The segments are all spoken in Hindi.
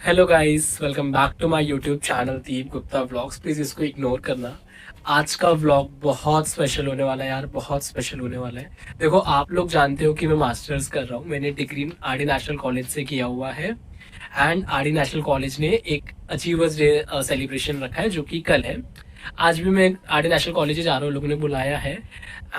Hello guys, welcome back to my YouTube channel Deep Gupta vlogs. Please इसको इग्नोर करना। आज का व्लॉग बहुत स्पेशल होने वाला है यार, बहुत स्पेशल होने वाला है। देखो, आप लोग जानते हो कि मैं मास्टर्स कर रहा हूँ। मैंने डिग्री आरडी नेशनल कॉलेज से किया हुआ है। एंड आरडी नेशनल कॉलेज ने एक अचीवर्स डे सेलिब्रेशन रखा है जो कि कल है। आज भी मैं आरडी नेशनल कॉलेज जा रहा हूँ, लोगों ने बुलाया है।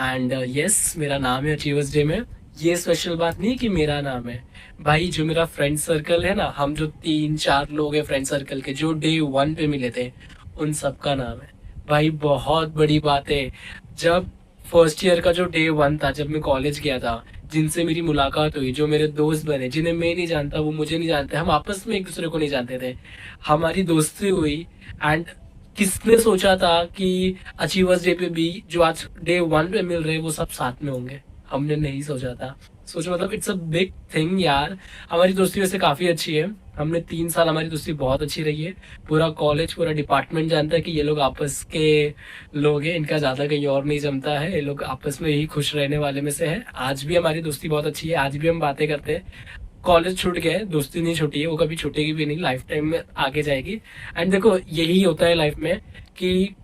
एंड यस, मेरा नाम है अचीवर्स डे में। ये स्पेशल बात नहीं कि मेरा नाम है भाई, जो मेरा फ्रेंड सर्कल है ना, हम जो 3-4 लोग हैं फ्रेंड सर्कल के जो डे 1 पे मिले थे, उन सबका नाम है भाई। बहुत बड़ी बात है। जब फर्स्ट ईयर का जो डे 1 था, जब मैं कॉलेज गया था, जिनसे मेरी मुलाकात हुई, जो मेरे दोस्त बने, जिन्हें मैं नहीं जानता वो मुझे नहीं जानते, हम आपस में एक दूसरे को नहीं जानते थे, हमारी दोस्ती हुई। एंड किसने सोचा था कि अचीवर्स डे पे भी जो आज डे 1 पे मिल रहे हैं वो सब साथ में होंगे। हमने नहीं सोचा था। सोचो, मतलब इट्स अ बिग थिंग यार। हमारी दोस्ती वैसे काफ़ी अच्छी है। हमने 3 साल हमारी दोस्ती बहुत अच्छी रही है। पूरा कॉलेज, पूरा डिपार्टमेंट जानता है कि ये लोग आपस के लोग हैं, इनका ज़्यादा कहीं और नहीं जमता है, ये लोग आपस में ही खुश रहने वाले में से है। आज भी हमारी दोस्ती बहुत अच्छी है, आज भी हम बातें करते हैं। कॉलेज छूट गया है, दोस्ती नहीं छूटी है, वो कभी छूटेगी भी नहीं, लाइफ टाइम में आगे जाएगी। एंड देखो, यही होता है लाइफ में कि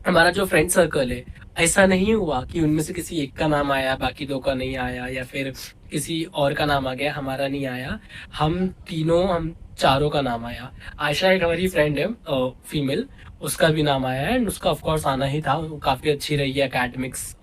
हमारा जो फ्रेंड सर्कल है, ऐसा नहीं हुआ कि उनमें से किसी एक का नाम आया बाकी दो का नहीं आया, या फिर किसी और का नाम आ गया हमारा नहीं आया। हम चारों का नाम आया। आयशा एक हमारी फ्रेंड है, फीमेल, उसका भी नाम आया है। एंड उसका ऑफ कोर्स आना ही था, वो काफ़ी अच्छी रही है एकेडमिक्स,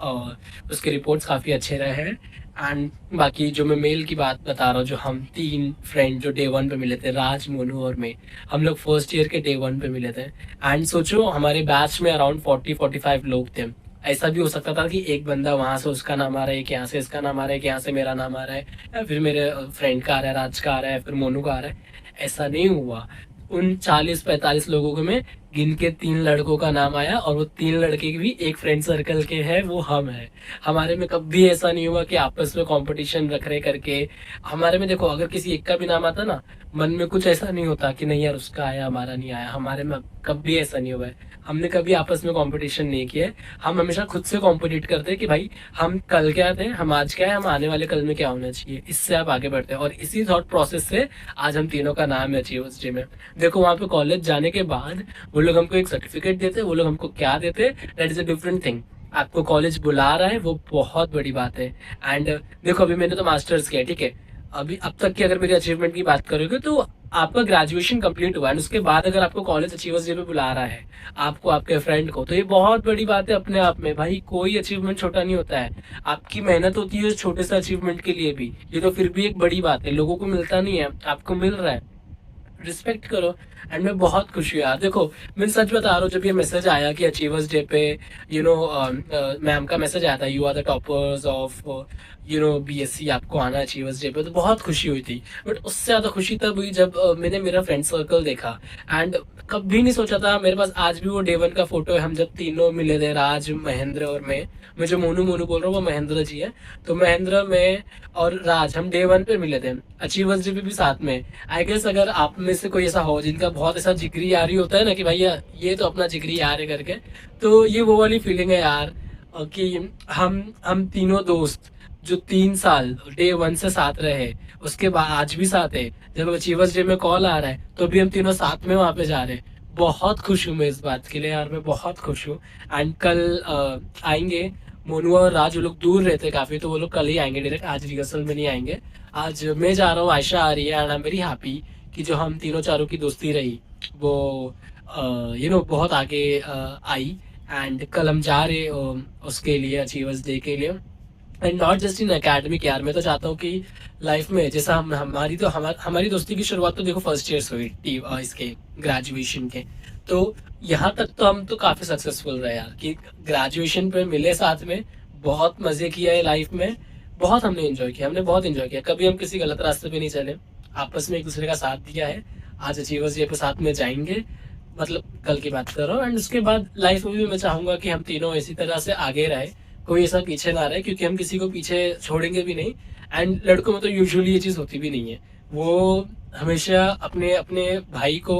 उसके रिपोर्ट्स काफ़ी अच्छे रहे हैं। एंड बाकी जो मैं मेल की बात बता रहा हूँ, जो हम 3 फ्रेंड जो डे 1 पे मिले थे, राज, मोनू और मैं, हम लोग फर्स्ट ईयर के डे 1 पे मिले थे। एंड सोचो, हमारे बैच में अराउंड 40-45 लोग थे। ऐसा भी हो सकता था कि एक बंदा वहां से उसका नाम आ रहा है, एक यहाँ से इसका नाम आ रहा है, एक यहाँ से मेरा नाम आ रहा है, या फिर मेरे फ्रेंड का आ रहा है, राज का आ रहा है, फिर मोनू का आ रहा है। ऐसा नहीं हुआ। उन 40-45 लोगों में गिन के 3 लड़कों का नाम आया, और वो 3 लड़के भी एक फ्रेंड सर्कल के हैं, वो हम हैं। हमारे में कभी ऐसा नहीं हुआ कि आपस में कंपटीशन रख रहे करके। हमारे में देखो, अगर किसी एक का भी नाम आता ना, मन में कुछ ऐसा नहीं होता कि नहीं यार उसका आया हमारा नहीं आया। हमारे में कभी ऐसा नहीं हुआ है। हमने कभी आपस में कंपटीशन नहीं किया है। हम हमेशा खुद से कॉम्पिटिट करते हैं कि भाई हम कल क्या थे, हम आज क्या है, हम आने वाले कल में क्या होना चाहिए, इससे आप आगे बढ़ते हैं। और इसी थॉट प्रोसेस से आज हम तीनों का नाम है अचीवर्स डे में। देखो, वहाँ पे कॉलेज जाने के बाद वो लोग हमको एक सर्टिफिकेट देते, वो लोग हमको क्या देते, that is a different thing. आपको कॉलेज बुला रहा है, वो बहुत बड़ी बात है। एंड देखो, अभी मैंने तो मास्टर्स किया, ठीक है। अभी अब तक की अगर मेरी अचीवमेंट की बात करोगे तो आपका ग्रेजुएशन कंप्लीट हुआ है, उसके बाद अगर आपको कॉलेज अचीवर्स डे पे बुला रहा है, आपको, आपके फ्रेंड को, तो ये बहुत बड़ी बात है अपने आप में भाई। कोई अचीवमेंट छोटा नहीं होता है। आपकी मेहनत होती है उस छोटे से अचीवमेंट के लिए भी, ये तो फिर भी एक बड़ी बात है। लोगों को मिलता नहीं है, आपको मिल रहा है, रिस्पेक्ट करो। एंड मैं बहुत खुश हूँ यार। देखो, मैं सच बता रहा हूँ, जब ये मैसेज आया कि अचीवर्स डे पे मैम का मैसेज आया था, you are the toppers of BSc, आपको आना अचीवर्स डे पे, तो बहुत खुशी हुई थी। बट उससे ज़्यादा खुशी तब हुई जब मैंने मेरा फ्रेंड सर्कल देखा। एंड कभी नहीं सोचा था, मेरे पास आज भी वो डे 1 का फोटो है, हम जब तीनों मिले थे, राज, महेंद्र और मैं जो मोनू मोनू बोल रहा हूँ वो महेंद्र जी है। तो महेंद्र, मैं और राज, हम डे 1 पे मिले थे, अचीवर्स डे पे भी साथ में। आई गेस अगर आप में से कोई ऐसा हो जिनका बहुत ऐसा जिगरी यारी होता है ना कि भैया ये तो अपना जिगरी यार है करके, तो ये वो वाली फीलिंग है यार। कि हम तीनों दोस्त जो 3 साल डे 1 से साथ रहे, उसके बाद आज भी साथ है। जब अचीवर्स डे में कॉल आ रहा है तो भी हम तीनों साथ में वहां पे जा रहे हैं। बहुत खुश हूँ मैं इस बात के लिए यार, मैं बहुत खुश हूँ। एंड कल आएंगे मोनू और राज, वो लोग दूर रहते काफी, तो वो लोग कल ही आएंगे डायरेक्ट, आज रिहर्सल में नहीं आएंगे। आज मैं जा रहा हूँ, आयशा आ रही है। And I am very happy कि जो हम तीनों चारों की दोस्ती रही वो बहुत आगे आई। एंड कल हम जा रहे उसके लिए, अचीवर्स डे के लिए। And not just in academic यार, मैं तो चाहता हूँ कि लाइफ में जैसा हमारी दोस्ती की शुरुआत तो देखो फर्स्ट ईयर से हुई इसके ग्रेजुएशन के। तो यहाँ तक तो हम तो काफी सक्सेसफुल रहे यार, कि ग्रेजुएशन पे मिले साथ में, बहुत मजे किया है लाइफ में, बहुत हमने एंजॉय किया, हमने बहुत एंजॉय किया। कभी हम किसी गलत रास्ते पे नहीं चले, आपस में एक दूसरे का साथ दिया है। आज अचीवर्स डे पे साथ में जाएंगे, मतलब कल की बात कर रहा हूँ। एंड उसके बाद लाइफ में भी मैं चाहूंगा कि हम तीनों इसी तरह से आगे रहे, कोई ऐसा पीछे ना रहे, क्योंकि हम किसी को पीछे छोड़ेंगे भी नहीं। एंड लड़कों में तो यूजुअली ये चीज़ होती भी नहीं है। वो हमेशा अपने अपने भाई को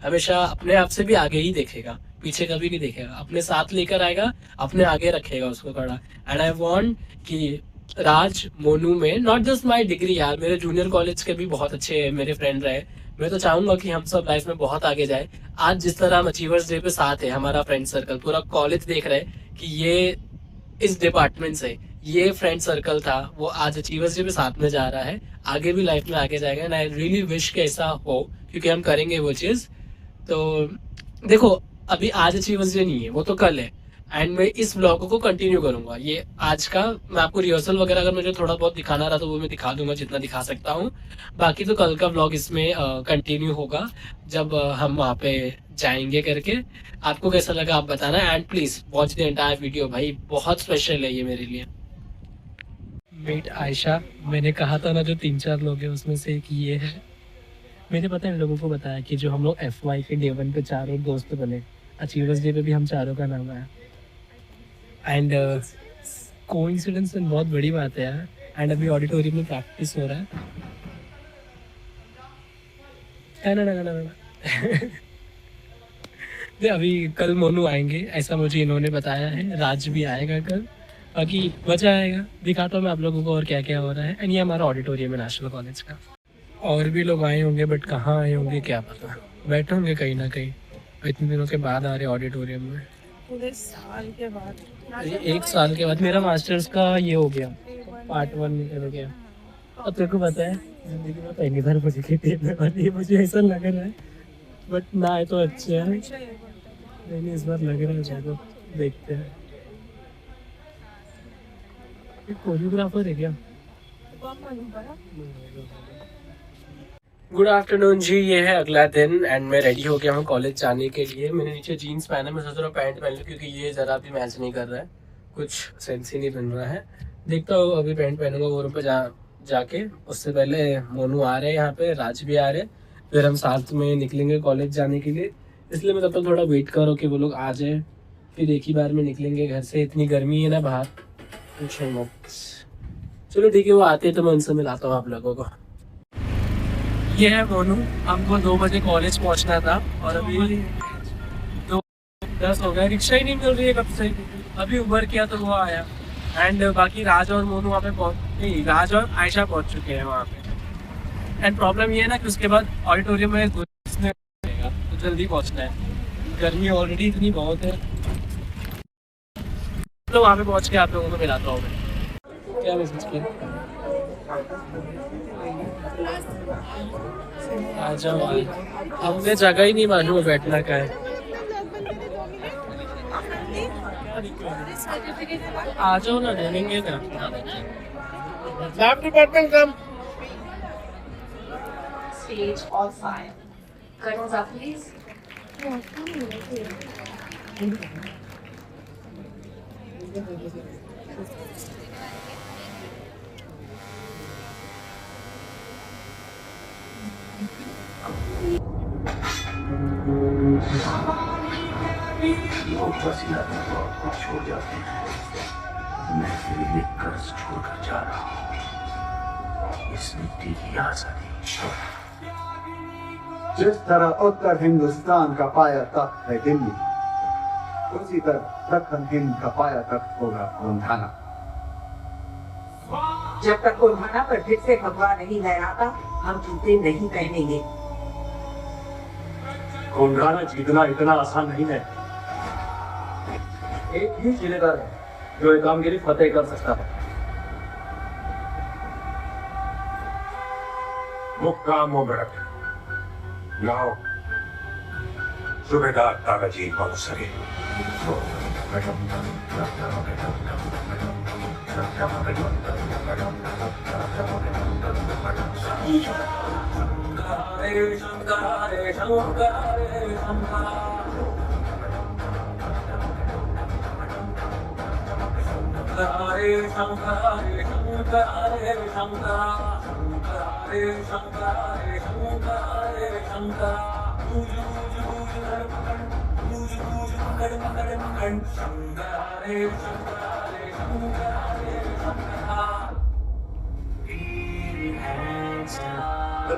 हमेशा अपने आप से भी आगे ही देखेगा, पीछे कभी नहीं देखेगा, अपने साथ लेकर आएगा, अपने आगे रखेगा उसको खड़ा। एंड आई वॉन्ट कि राज, मोनू में, नॉट जस्ट माई डिग्री यार, मेरे जूनियर कॉलेज के भी बहुत अच्छे मेरे फ्रेंड रहे, मैं तो चाहूंगा कि हम सब लाइफ में बहुत आगे जाए। आज जिस तरह हम अचीवर्स डे पे साथ है, हमारा फ्रेंड सर्कल पूरा कॉलेज देख रहा है कि ये इस डिपार्टमेंट से ये फ्रेंड सर्कल था, वो आज अचीवर्स डे पे साथ में जा रहा है, आगे भी लाइफ में आगे जाएगा। एंड आई रियली विश कि ऐसा हो, क्योंकि हम करेंगे वो चीज़। तो देखो, अभी आज अचीवर्स डे नहीं है, वो तो कल है। एंड मैं इस ब्लॉग को कंटिन्यू करूंगा। ये आज का मैं आपको रिहर्सल वगैरह अगर मुझे थोड़ा बहुत दिखाना रहा तो वो मैं दिखा दूंगा जितना दिखा सकता हूँ। बाकी तो कल का ब्लॉग इसमें कंटिन्यू होगा जब हम वहाँ पे जाएंगे करके। आपको कैसा लगा आप बताना, and please watch the entire video. भाई बहुत स्पेशल है ये मेरे लिए। मीट आयशा, मैंने कहा था ना जो 3-4 लोग हैं उसमें से एक ये है। मैंने पता है इन लोगों को बताया कि जो हम लोग FY के डे 1 पे चारों दोस्त बने, अचीवर्स डे पे भी हम चारों का नाम आया। एंड कोइंसिडेंस बहुत बड़ी बात है यार। एंड अभी ऑडिटोरियम में प्रैक्टिस हो रहा है ना ना ना ना ना। नहीं, अभी कल मोनू आएंगे ऐसा मुझे इन्होंने बताया है। राज भी आएगा कल, बाकी बचा आएगा। दिखाता हूँ मैं आप लोगों को और क्या क्या हो रहा है। एंड ये हमारा ऑडिटोरियम है नेशनल कॉलेज का। और भी लोग आए होंगे बट कहाँ आए होंगे क्या पता, बैठे होंगे कहीं ना कहीं। इतने दिनों के बाद आ रहे ऑडिटोरियम में, पूरे साल के बाद। 1 साल के बाद। मेरा मास्टर्स का ये हो गया, पार्ट 1 हो गया। अब तेरे को पता है जिंदगी में पहली बार मुझे पेपर वाली है, मुझे ऐसा लग रहा है। बट ना आए तो अच्छे है, नहीं इस बार लग रहा है चलो देखते हैं। कोरियोग्राफर है क्या? गुड आफ्टरनून जी, ये है अगला दिन एंड मैं रेडी हो गया हूँ कॉलेज जाने के लिए। मैंने नीचे जीन्स पहना, मैं सोच रहा हूँ पैंट पहन लूँ क्योंकि ये ज़रा भी मैच नहीं कर रहा है, कुछ सेंस ही नहीं बन रहा है। देखता हूँ अभी पैंट पहनूंगा वो रूम पे जाके। उससे पहले मोनू आ रहे हैं यहाँ पे, राज भी आ रहे हैं, फिर हम साथ में निकलेंगे कॉलेज जाने के लिए। इसलिए मैं तब तक थोड़ा वेट करो कि वो लोग आ जाए, फिर एक ही बार में निकलेंगे घर से। इतनी गर्मी है ना बाहर, पूछो मत। चलो ठीक है, वो आते हैं तो मैं उनसे मिलाता हूँ आप लोगों को। ये है मोनू, हमको 2 बजे कॉलेज पहुंचना था और अभी 2:10 हो गया। रिक्शा ही नहीं मिल रही है कब से, अभी उबर किया तो वो आया। एंड बाकी राज और मोनू वहाँ पे नहीं, राज और आयशा पहुंच चुके हैं वहाँ पे। एंड प्रॉब्लम ये है ना कि उसके बाद ऑडिटोरियम में घुसने पड़ेगा, तो जल्दी पहुँचना है। गर्मी ऑलरेडी इतनी बहुत है, तो वहाँ पे पहुँच के आप लोगों को मिलाता हूँ मैं। क्या मैसेज किया? आ जाओ, हमने जगह ही नहीं मालूम बैठना का है। आ जाओ ना, ढूंढेंगे ना। Lab department come. Stage all 5. Curtains up, please. लोग वसीला तक बहुत कुछ छोड़ जाते हैं, मैं तेरे लिए कर्ज छोड़कर जा रहा हूँ। इस मिट्टी की आजादी। जिस तरह उत्तर हिंदुस्तान का पाया तख्त है दिल्ली, उसी तरह दक्षिण हिंद का पाया तख्त होगा गोंधाना। जब तक गोंधाना पर फिर से भगवा नहीं लहराता, हम जूते नहीं पहनेंगे। गोंधाना जीतना इतना आसान नहीं है। एक ही जिलेदार है जो कामगिरी फतेह कर सकता है। मुक्काम मुबारक। लाओ सूबेदार ताराजी बाबूसरे।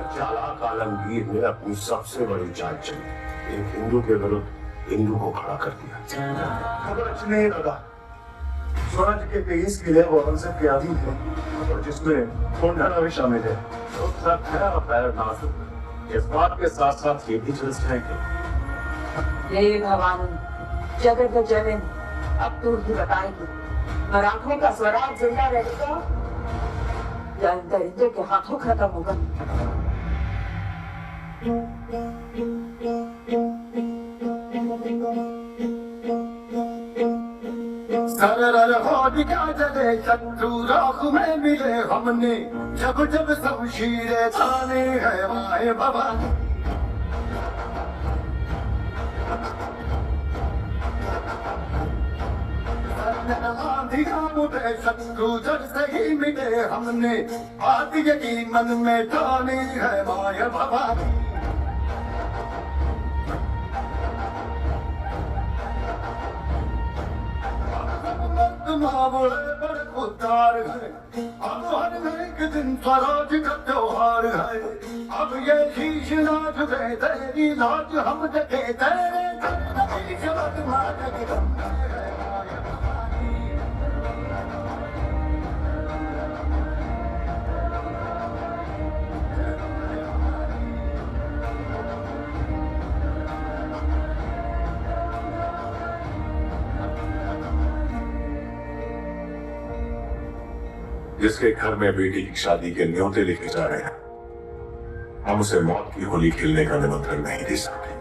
चालाक आलमगीर ने अपनी सबसे बड़ी चाल चली, एक हिंदू के विरुद्ध हिंदू को खड़ा कर दिया। खबर अच्छी नहीं लगा। स्वराज के 23 किले औरंगजेब के अधीन थे और जिसमें गोंधाना भी शामिल है। तो सब है पैर नाजुक, इस बात के साथ साथ ये भी चल जाएंगे। हे भगवान, जगत जननी, अब तू ही बताएगी, मराठों का स्वराज जिंदा रहेगा या इन दरिंदों के हाथों खत्म होगा? सरर हो दिखा जले शत्रु राख में मिले हमने, जब जब शमशीरें थाने है माए भवानी। मुझे शत्रु जड़ से ही मिले हमने, बात यकीन मन में ठानी है माया भवानी। मावड़े बड़े खुदार है, अब हर एक दिन स्वराज का त्योहार है। अब ये शीश ना झुके तेरी लाज हम जगे तेरे जिसके घर में बेटी की शादी के न्योते लेके जा रहे हैं, हम उसे मौत की होली खेलने का निमंत्रण नहीं दे सकते।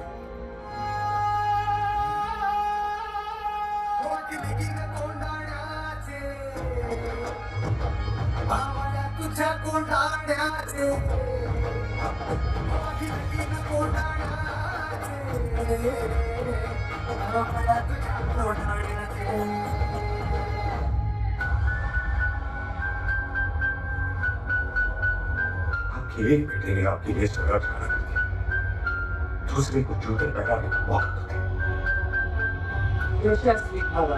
एक बेटे ने आपके लिए झगड़ा खड़ा कर दिया, दूसरे को जूते लगाने का मौका दे। यशस्वी भव।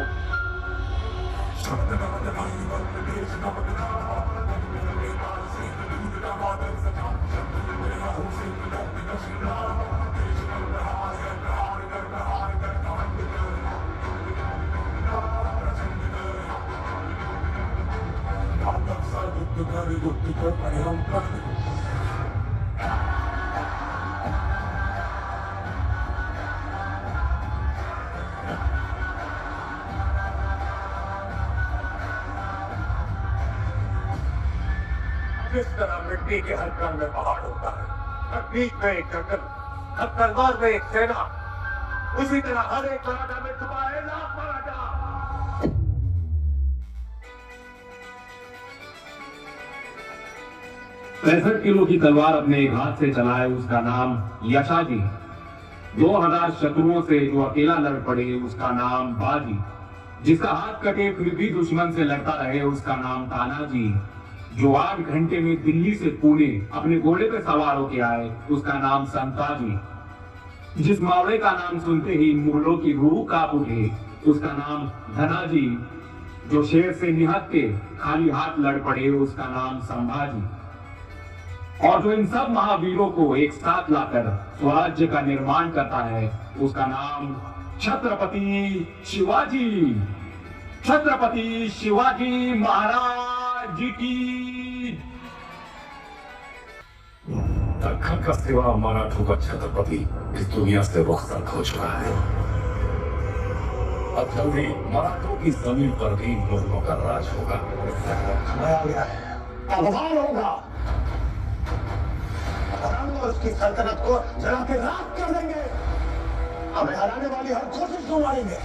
जिस तरह मिट्टी के हर कण में पहाड़ होता है, हर बीच में एक जंगल, हर तलवार में एक सेना, उसी तरह हर एक मराठा में छुपा है लाख मराठा। 65 किलो की तलवार अपने एक हाथ से चलाए उसका नाम यशाजी। 2000 शत्रुओं से जो अकेला लड़ पड़े उसका नाम बाजी। जिसका हाथ कटे फिर भी दुश्मन से लड़ता रहे उसका नाम तानाजी। जो 8 घंटे में दिल्ली से पुणे अपने घोड़े पे सवार होके आए उसका नाम संताजी। जिस मावड़े का नाम सुनते ही मुगलों की रूह कांप उठे उसका नाम धनाजी। जो शेर से निहत के खाली हाथ लड़ पड़े उसका नाम संभाजी। और जो इन सब महावीरों को एक साथ लाकर स्वराज्य का निर्माण करता है उसका नाम छत्रपति शिवाजी। छत्रपति शिवाजी महाराज की। दक्खन का सिवा मराठों का छत्रपति इस दुनिया से रुखसत हो चुका है। अब जल्दी मराठों की जमीन पर भी मुगलों का राज होगा। अफगान होगा, हम उसकी सल्तनत को जला के राख कर देंगे। हमें हराने वाली हर कोशिश को मारेंगे,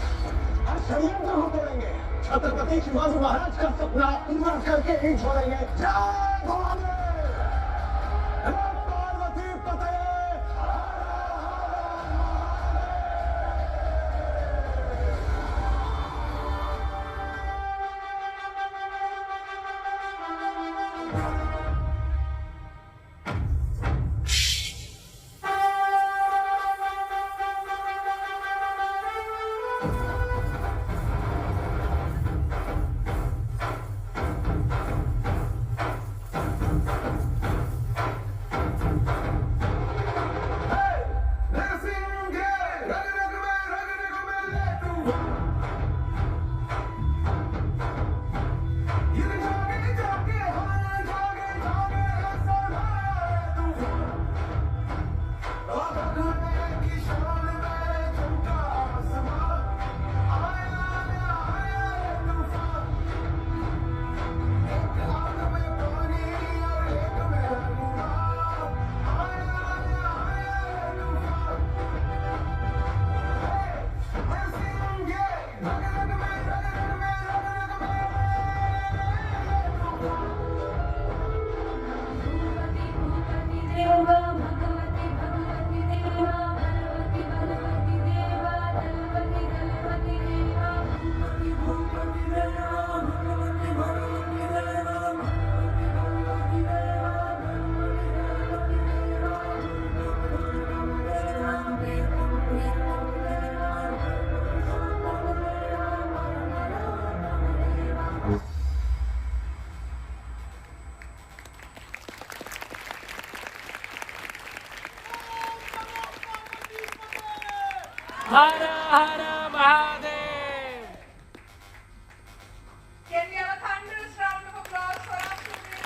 हर षड्यंत्र को तोड़ेंगे। छत्रपति शिवाजी महाराज का सपना पूरा करके ही छोड़ेंगे। जय भवानी, पार्वती पते। हर हर Mahadev. Can we have a thunderous round of applause for our students?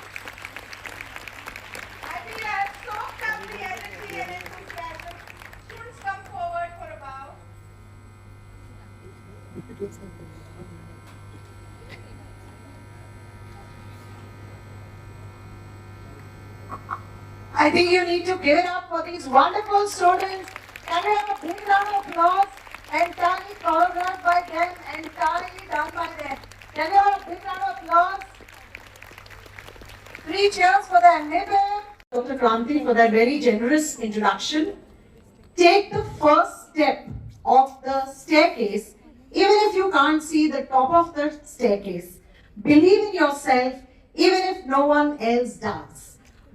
I think I have soaked up the energy and enthusiasm. Students, come forward for a bow. I think you need to give it up for these wonderful students. Can we have a big round of applause? Entirely choreographed by them, entirely done by them. Can we have a big round of applause? 3 cheers for the NIBM. Dr. Kranti for that very generous introduction. Take the first step of the staircase, even if you can't see the top of the staircase. Believe in yourself, even if no one else does.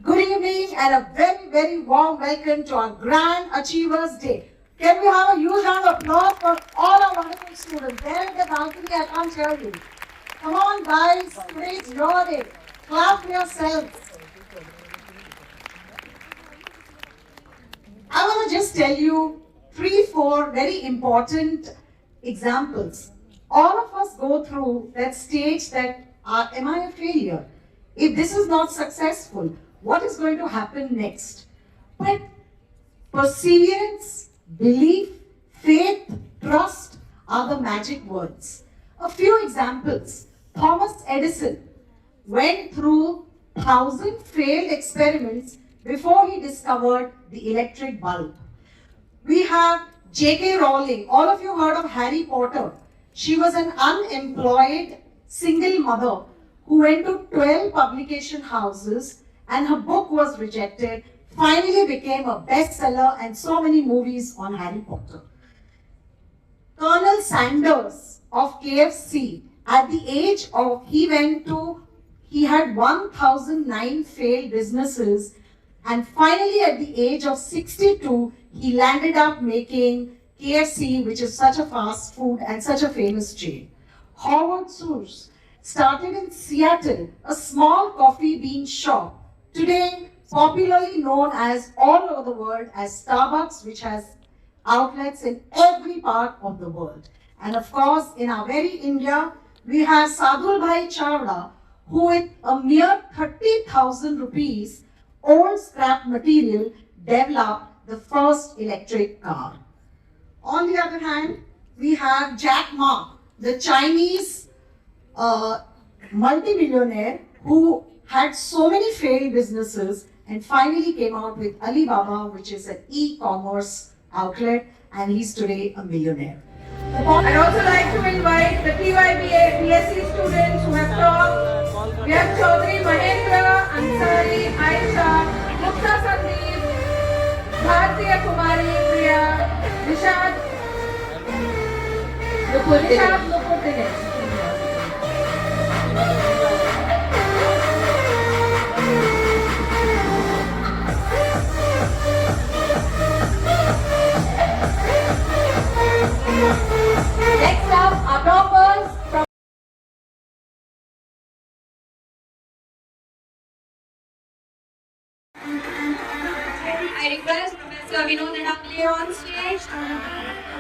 Good evening and a very, very warm welcome to our Grand Achievers Day. Can we have a huge round of applause for all our wonderful students? There in the balcony, I can't hear you. Come on, guys, today's your day. Clap for yourselves. I want to just tell you 3-4 very important examples. All of us go through that stage that, am I a failure? If this is not successful, what is going to happen next? But perseverance, belief, faith, trust are the magic words. A few examples. Thomas Edison went through 1,000 failed experiments before he discovered the electric bulb. We have J.K. Rowling. All of you heard of Harry Potter. She was an unemployed single mother who went to 12 publication houses and her book was rejected, finally became a bestseller and so many movies on Harry Potter. Colonel Sanders of KFC, at the age of, he had 1,009 failed businesses and finally at the age of 62, he landed up making KFC, which is such a fast food and such a famous chain. Howard Schultz started in Seattle, a small coffee bean shop, today popularly known as all over the world as Starbucks, which has outlets in every part of the world. And of course, in our very India, we have Sadhul Bhai Chawda, who with a mere 30,000 rupees old scrap material developed the first electric car. On the other hand, we have Jack Ma, the Chinese multimillionaire who had so many failed businesses and finally came out with Alibaba, which is an e-commerce outlet, and he's today a millionaire. I'd also like to invite the TYBA BSc students who have talked. We have Chaudhary Mahendra, Ansari, Aisha, Mukta Sandeep, Bhartiya Kumari, Priya, Nishad Nupur. Next up, our toppers from I request Professor Vinod Adamle on stage.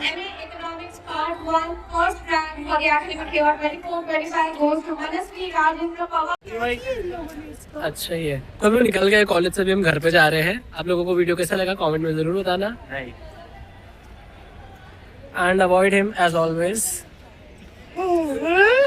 MA Economics Part 1, first rank for the academic year 24-25 goes to Manasvi Rajendra Pawar. अच्छा ही है, तो हम लोग निकल गए कॉलेज से, भी हम घर पे जा रहे हैं। आप लोगों को वीडियो कैसा लगा कमेंट में जरूर बताना। And avoid him as always.